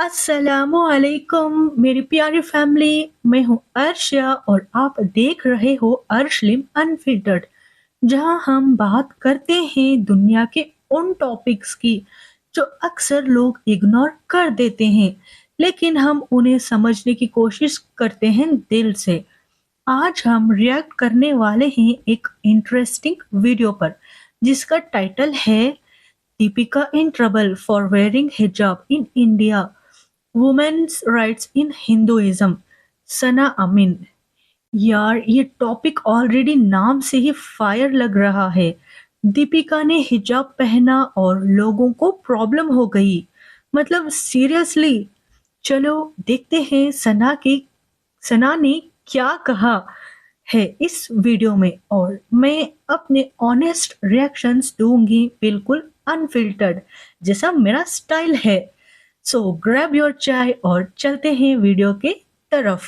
अस्सलामुअलैकुम मेरी प्यारी फैमिली। मैं हूँ अर्शिया और आप देख रहे हो अर्शलिम अनफिल्टर्ड, जहाँ हम बात करते हैं दुनिया के उन टॉपिक्स की जो अक्सर लोग इग्नोर कर देते हैं, लेकिन हम उन्हें समझने की कोशिश करते हैं दिल से। आज हम रिएक्ट करने वाले हैं एक इंटरेस्टिंग वीडियो पर, जिसका टाइटल है Deepika in trouble for wearing hijab in India, women's rights in Hinduism. Sana Amin. यार, ये टॉपिक ऑलरेडी नाम से ही फायर लग रहा है। दीपिका ने हिजाब पहना और लोगों को प्रॉब्लम हो गई। मतलब सीरियसली। चलो देखते हैं सना ने क्या कहा है इस वीडियो में, और मैं अपने ऑनेस्ट रिएक्शंस दूंगी, बिल्कुल अनफिल्टर्ड, जैसा मेरा स्टाइल है। सो ग्रैब योर चाय और चलते हैं वीडियो के तरफ।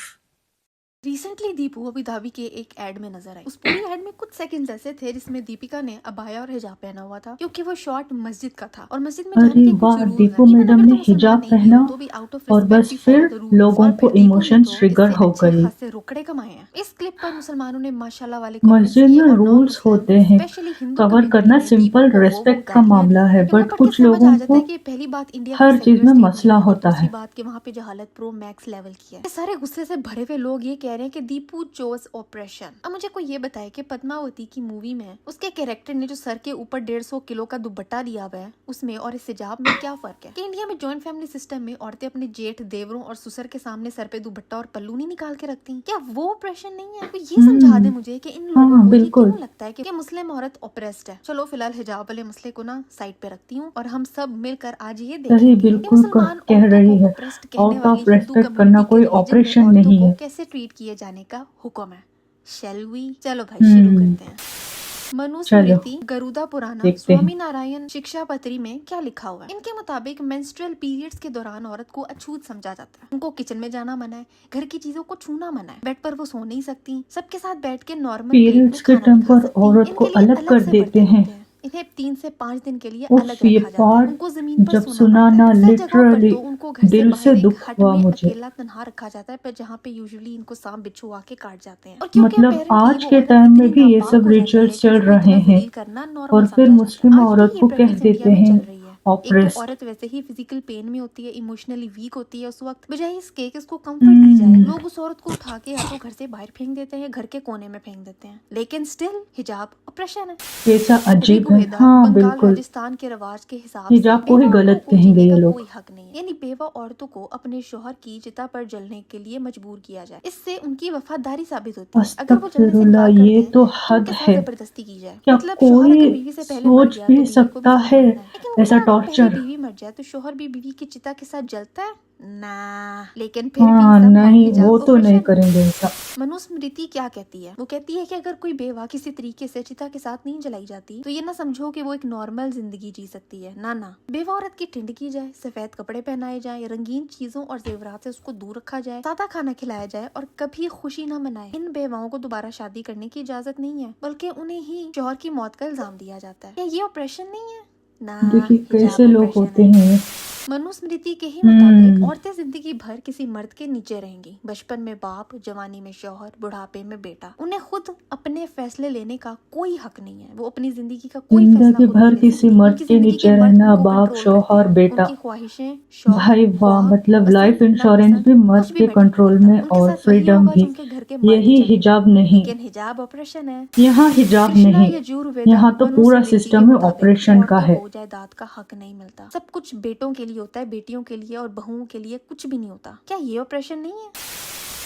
रिसेंटली दीपू अभी धाबी के एक एड में नजर आई। उस पूरी एड में कुछ सेकंड्स ऐसे थे जिसमें दीपिका ने अबाया और हिजाब पहना हुआ था, क्योंकि वो शॉट मस्जिद का था और मस्जिद में जाने अरे के कुछ वाह, रूल्स दीपू हैं। इवन मैडम अगर ने तुम मुसलमान हिजाब नहीं भी पहना हो तो भी आउट ऑफ और रिस्पेक्ट बस यू फॉलो फिर द रूल्स। लोगों और को फिर दीपू ने इमोशंस तो ट्रिगर इससे हो अच्छे गई। खासे रोकड़े कमाए हैं। इस क्लिप पर मुसलमानों ने माशाल्लाह वाले कमेंट्स मस्जिद किए में और नॉन रूल्स मुस्लिम होते हैं। स्पेशली हिंदू कवर कम्युनिटी करना ने दीपू सिंपल को वो रेस्पेक्ट का गालियां दी मामला है, जिनको बट पढ़ के कुछ समझ लोगों आ जाता को है कि पहली बात इंडिया कोई हर चीज सेक्युलर में स्टेट मसला नहीं है और होता दूसरी है। बात कि वहाँ पे जहालत प्रो मैक्स लेवल की है। ये सारे गुस्से से भरे हुए लोग ये कह रहे हैं कि दीपू चोज ऑपरेशन। अब मुझे कोई ये बताए कि पद्मावती की मूवी में उसके कैरेक्टर ने जो सर के ऊपर 150 किलो का दुपट्टा लिया हुआ है, उसमें और इस हिजाब में क्या फर्क है? कि इंडिया में जॉइंट फैमिली सिस्टम में औरतें अपने जेठ, देवरों और ससुर के सामने सर पे दुपट्टा और पल्लू नहीं निकाल के रखती? क्या वो ऑपरेशन नहीं है? तो ये समझा दे मुझे कि इन लोगों हाँ को ये बिल्कुल। क्यों लगता है कि मुस्लिम औरत ऑपरेस्ड है। चलो फिलहाल हिजाब वाले मसले को ना साइड पे रखती हूँ और हम सब मिलकर आज ये सही देखेंगे कि बिल्कुल मुसलमान कह औरतों को रही है। ऑपरेस्ड कहने आउट वाली ऑफ हिंदू रेस्पेक्ट करना कम्युनिटी के कोई रिलीजन में ऑपरेशन औरतों नहीं को है। कैसे ट्रीट किए जाने का हुक्म है। Shall we? चलो भाई शुरू करते हैं। चलो मनुस्मृति गरुड़ा पुराना देखते हैं। स्वामी नारायण शिक्षा पत्री में क्या लिखा हुआ है? इनके मुताबिक मेंस्ट्रुअल पीरियड्स के दौरान औरत को अछूत समझा जाता है। उनको किचन में जाना मना है, घर की चीजों को छूना मना है, बेड पर वो सो नहीं सकती, सबके साथ बैठ के नॉर्मल प्लेट में पीरियड्स के खाना टाइम नहीं खा पर सकती। औरत को इनके लिए अलग अलग कर से देते बर्तन हैं। होते हैं। इन्हें 3 से 5 दिन के लिए अलग उफ, ये रखा जाता है। पार्ट उनको जमीन पर जब सोना सुना पड़ता है। ना अक्सर जगहों पर लिटरली तो उनको घर से दिल से बाहर एक दुख हट हुआ में मुझे। अकेला तनहा रखा जाता है, पर जहाँ पे यूजुअली इनको सांप बिच्छू आके काट जाते हैं। और क्योंकि मतलब अपेरेंटली आज वो के औरत टाइम में इतनी भी ये नापाक सब हो जाती है रिचुअल्स कि चल उसको रहे इतना हैं, जलील करना नॉर्मल और फिर समझा जाता है। मुस्लिम आज भी औरत ये को कह प्रैक्टिस इंडिया देते में हैं चल रही है। एक तो ऑप्रेस्ड। औरत वैसे ही फिजिकल पेन में होती है, इमोशनली वीक होती है, उस वक्त बजाय इसके कि उसको कंफर्ट दी जाए, लोग उस औरत को उठा के या तो घर से बाहर फेंक देते हैं या घर के कोने में फेंक देते हैं। लेकिन स्टिल हिजाब ऑपरेशन है। कैसा अजीब है। ऋग्वेदा हाँ बंगाल बिल्कुल। राजस्थान के रिवाज के हिसाब से हिजाब को ही बेवा औरतों गलत को कहेंगे जीने ये का लोग। कोई हक नहीं है। यानी बेवा औरतों को अपने शोहर की चिता पर जलने के लिए मजबूर किया जाए। इससे उनकी वफादारी साबित होती है। अगर वो जलने से अस्तगफिरुल्लाह, इनकार कर ये दें तो तो हद उनके साथ है। जबरदस्ती की जाए। क्या मतलब शोहर कोई अगर बीवी से पहले मर सोच गया भी तो बीवी को भी सकता जला है देना है। लेकिन ऐसा क्या पहले टॉर्चर? बीवी मर जाए तो शोहर भी बीवी की चिता के साथ जलता है? ना। लेकिन फिर भी हाँ समहाउ नहीं, हिजाब वो तो नहीं ऑपरेशन है। करेंगे ऐसा। मनुस्मृति क्या कहती है? वो कहती है कि अगर कोई बेवा किसी तरीके से चिता के साथ नहीं जलाई जाती तो ये ना समझो कि वो एक नॉर्मल जिंदगी जी सकती है। ना, बेवा औरत की ठंड की जाए, सफेद कपड़े पहनाए जाए, रंगीन चीजों और जेवरात से उसको दूर रखा जाए, सादा खाना खिलाया जाए और कभी खुशी न मनाए। इन बेवाओं को दोबारा शादी करने की इजाजत नहीं है, बल्कि उन्हें ही शौहर की मौत का इल्जाम दिया जाता है। क्या ये ऑपरेशन नहीं है? ना, देखिए कैसे हिजाब लोग ऑपरेशन होते है। हैं। मनुस्मृति के ही मुताबिक हम्म। औरतें जिंदगी भर किसी मर्द के नीचे रहेंगी। बचपन में बाप, जवानी में शौहर, बुढ़ापे में बेटा। उन्हें खुद अपने फैसले लेने का कोई हक नहीं है। वो अपनी जिंदगी का कोई फैसला जिंदगी खुद नहीं भर ले किसी सकती। मर्द उनकी के जिंदगी के नीचे मर्द रहना, उनको बाप कंट्रोल करते शौहर हैं। बेटा। उनकी ख्वाहिशें, शौक, भाई वाह, ख्वाब, मतलब लाइफ पसंद, इंश्योरेंस नापसंद भी मर्द कुछ भी के मैटर नहीं कंट्रोल करता। में, उनके और साथ वही फ्रीडम होगा जो भी। उनके घर के मर्द यही चाहें। हिजाब नहीं। लेकिन हिजाब ऑपरेशन है। यहाँ हिजाब कृष्णा नहीं, यजुर्वेदा यहाँ तो पूरा मनुस्मृति के सिस्टम है मुताबिक ऑपरेशन का औरतों है। को जायदाद का हक नहीं मिलता। सब कुछ बेटों के लिए होता है, बेटियों के लिए और बहुओं के लिए कुछ भी नहीं होता। क्या ये ऑपरेशन नहीं है?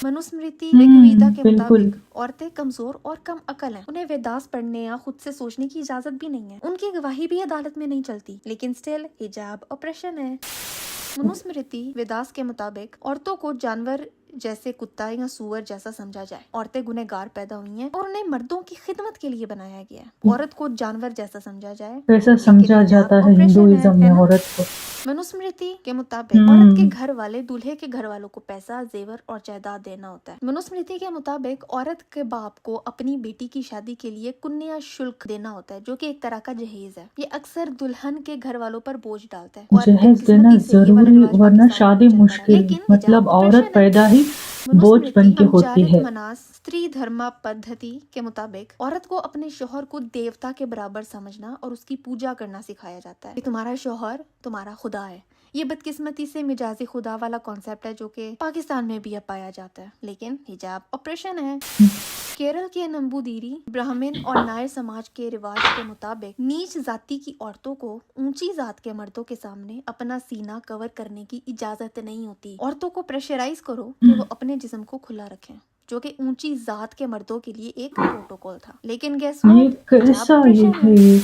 मनुस्मृति ऋग्वेदा के बिल्कुल। मुताबिक औरतें कमजोर और कम अकल हैं। उन्हें वेदास पढ़ने या खुद से सोचने की इजाजत भी नहीं है। उनकी गवाही भी अदालत में नहीं चलती। लेकिन स्टिल हिजाब ऑपरेशन है। मनुस्मृति वेदास के मुताबिक औरतों को जानवर जैसे कुत्ता या सुअर जैसा समझा जाए। औरतें गुनहगार पैदा हुई हैं और उन्हें मर्दों की खिदमत के लिए बनाया गया है। औरत को जानवर जैसा समझा जाए, ऐसा लेकिन समझा हिजाब जाता है ऑपरेशन हिंदुइज्म में है ना? औरत को। मनुस्मृति के मुताबिक औरत के हम्म। घर वाले दूल्हे के घर वालों को पैसा, जेवर और जायदाद देना होता है। मनुस्मृति के मुताबिक औरत के बाप को अपनी बेटी की शादी के लिए कन्या शुल्क देना होता है, जो कि एक तरह का जहेज है। ये अक्सर दुल्हन के घर वालों पर बोझ डालता है और जहेज देना बदकिस्मती से ये वाला जरूरी, रिवाज वरना पाकिस्तान शादी में चलता रहा। मुश्किल। लेकिन मतलब हिजाब औरत ऑपरेशन है। पैदा ही बोझ बन मनुस्मृति के होती है। मनास स्त्री धर्म पद्धति के मुताबिक औरत को अपने शौहर को देवता के बराबर समझना और उसकी पूजा करना सिखाया जाता है कि तुम्हारा शौहर तुम्हारा खुदा है। ये बदकिस्मती से मिजाजी खुदा वाला कॉन्सेप्ट है जो कि पाकिस्तान में भी अब पाया जाता है, लेकिन हिजाब ऑपरेशन है। केरल के नंबूदिरी ब्राह्मण और नायर समाज के रिवाज के मुताबिक नीच जाति की औरतों को ऊंची जात के मर्दों के सामने अपना सीना कवर करने की इजाजत नहीं होती। औरतों को प्रेशराइज करो कि वो अपने जिस्म को खुला रखें, जो कि ऊंची जात के मर्दों के लिए एक प्रोटोकॉल था। लेकिन गैस ये व्हाट, हिजाब कैसा ये ऑपरेशन है? है।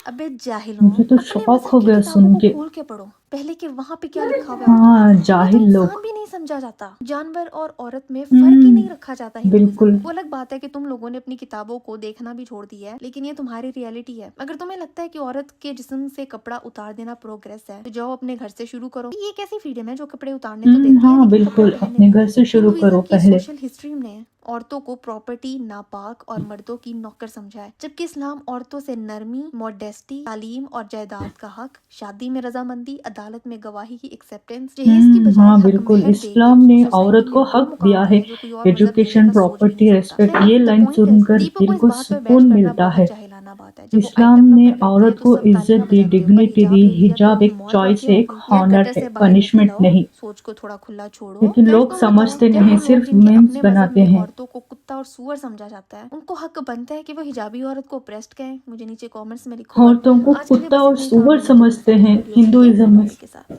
अबे जाहिलों, मुझे तो अपने शौक मजहब हो की गया किताबों सुन को के। खोल के पढ़ो पहले कि वहाँ पे क्या लिखा हुआ है औरतों हाँ, के लिए। यहाँ तो जाहिल इंसान लोग। भी नहीं समझा जाता, जानवर और औरत में फर्क ही नहीं रखा जाता हिंदुइज्म बिल्कुल। में। वो अलग बात है कि तुम लोगों ने अपनी किताबों को देखना भी छोड़ दिया है, लेकिन ये तुम्हारी रियलिटी है। अगर तुम्हें लगता है कि औरत के जिस्म से कपड़ा उतार देना प्रोग्रेस है, तो जाओ अपने घर से शुरू करो। ये कैसी फ्रीडम है जो कपड़े उतारने तो देती है हाँ लेकिन कपड़े बिल्कुल, पहनने अपने नहीं घर से देती। शुरू करो हिंदुइज्म की पहले। सोशल हिस्ट्री ने औरतों को प्रॉपर्टी, नापाक और मर्दों की नौकर समझा है, जबकि इस्लाम औरतों से नरमी, मॉडेस्टी, तालीम और जायदाद का हक, शादी में रजामंदी, अदालत में गवाही की एक्सेप्टेंस, जहेज की बजाय हाँ हक बिल्कुल, मेहर दे के इस्लाम ने सोसाइटी औरत में को वो हक मुकाम दिया है। जो कोई और मजहब देने एजुकेशन, का सोच भी नहीं प्रॉपर्टी, सकता। रेस्पेक्ट। ये द लाइन पॉइंट इज, सुनकर दीपक दिल को इस को बात पे बहस सुकून करना मिलता बहुत है। जाहिलाना बात है। जब वो इस्लाम आइटम ने नंबर पे बैठे औरत तो को सब इज्जत तालियां दी, बजाते हैं, पर डिग्निटी हिजाब दी। ले लिया तो हिजाब एक मौत चॉइस वाकई है, हो एक गई। यार हॉनर गटर है, से बाहर निकल पनिशमेंट आओ, नहीं। सोच को थोड़ा खुला छोड़ो। लेकिन लोग प्लेटफॉर्म बताओ, समझते क्या नहीं, वो लोग सिर्फ जिनके मीम्स अपने मजहब बनाते में हैं। औरतों को कुत्ता और सुअर समझा जाता है, उनको हक बनता है कि वो हिजाबी औरत को ऑप्रेस्ड कहें? मुझे नीचे कमेंट्स में लिखो। और औरतों को आज के लिए कुत्ता बस और इतना ही था। सुअर मिलते हैं तुमसे समझते अगली हैं वीडियो में एक नए हिंदुइज्म में। टॉपिक के साथ।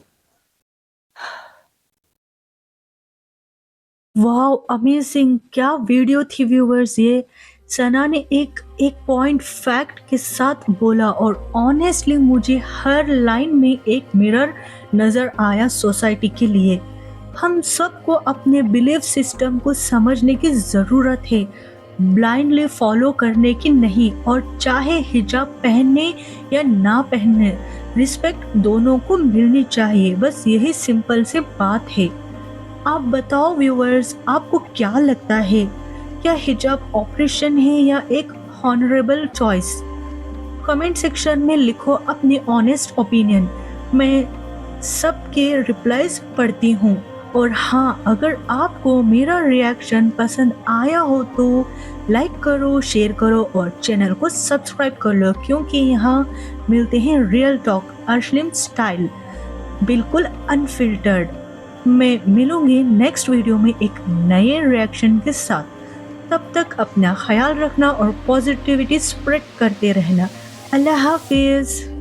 वाह, अमेजिंग! क्या वीडियो थी व्यूअर्स ये। सना ने एक एक पॉइंट फैक्ट के साथ बोला और ऑनेस्टली मुझे हर लाइन में एक मिरर नजर आया सोसाइटी के लिए। हम सबको अपने बिलीफ सिस्टम को समझने की ज़रूरत है, ब्लाइंडली फॉलो करने की नहीं। और चाहे हिजाब पहनने या ना पहनने, रिस्पेक्ट दोनों को मिलनी चाहिए। बस यही सिंपल सी बात है। आप बताओ व्यूअर्स, आपको क्या लगता है? क्या हिजाब ऑपरेशन है या एक हॉनरेबल चॉइस? कमेंट सेक्शन में लिखो अपनी ऑनेस्ट ओपिनियन। मैं सबके रिप्लाईज पढ़ती हूँ। और हाँ, अगर आपको मेरा रिएक्शन पसंद आया हो तो लाइक करो, शेयर करो और चैनल को सब्सक्राइब कर लो, क्योंकि यहाँ मिलते हैं रियल टॉक अर्शलिम स्टाइल, बिल्कुल अनफिल्टर्ड। मैं मिलूंगी नेक्स्ट वीडियो में एक नए रिएक्शन के साथ। तब तक अपना ख्याल रखना और पॉजिटिविटी स्प्रेड करते रहना। अल्लाह हाफिज।